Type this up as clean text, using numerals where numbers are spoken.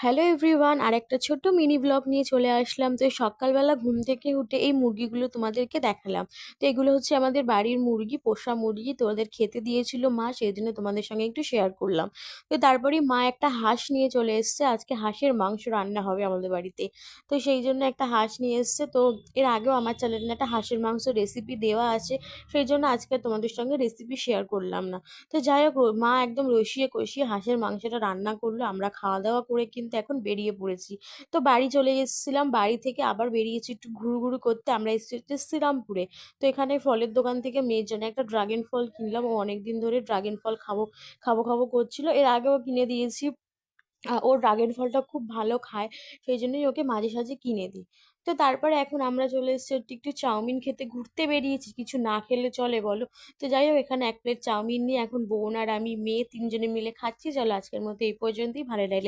Hello everyone, আরেকটা ছোট্ট mini blog নিয়ে চলে আসলাম। তো এই সকালবেলা ঘুম থেকে উঠে এই মুরগিগুলো তোমাদেরকে দেখালাম। তো এগুলো হচ্ছে আমাদের বাড়ির মুরগি, পোষা মুরগি। তো ওদের খেতে দিয়েছিল মা, সেই জন্য তোমাদের সঙ্গে একটু শেয়ার করলাম। তো তারপরেই মা একটা হাঁস নিয়ে চলে এসছে। আজকে হাঁসের মাংস রান্না হবে আমাদের বাড়িতে। তো সেই জন্য একটা হাঁস নিয়ে এসছে। তো এর আগেও আমার চ্যানেলে একটা হাঁসের মাংস রেসিপি দেওয়া আছে, সেই জন্য আজকে তোমাদের সঙ্গে রেসিপি শেয়ার করলাম না। তো যাই হোক, মা একদম রসিয়ে কষিয়ে হাঁসের মাংসটা রান্না করলো। আমরা খাওয়া দাওয়া করে কিন্তু এখন বেরিয়ে পড়েছি। তো বাড়ি চলে এসেছিলাম, বাড়ি থেকে আবার বেরিয়েছি একটু ঘুরু করতে। আমরা এসেছি হচ্ছে শ্রীরামপুরে। তো এখানে ফলের দোকান থেকে মেয়ের জন্য একটা ড্রাগন ফল কিনলাম। ও অনেকদিন ধরে ড্রাগন ফল খাবো খাবো খাবো করছিল, এর আগেও কিনে দিয়েছি। ওর ড্রাগন ফলটা খুব ভালো খায়, সেই জন্যই ওকে মাঝে সাঝে কিনে দিই। তো তারপরে এখন আমরা চলে এসেছি হচ্ছে একটু চাউমিন খেতে। ঘুরতে বেরিয়েছি, কিছু না খেলে চলে বলো? তো যাই হোক, এখানে এক প্লেট চাউমিন নিয়ে এখন বোন আর আমি মেয়ে তিনজনে মিলে খাচ্ছি। চলো আজকের মতো এই পর্যন্তই। ভালো লাগলে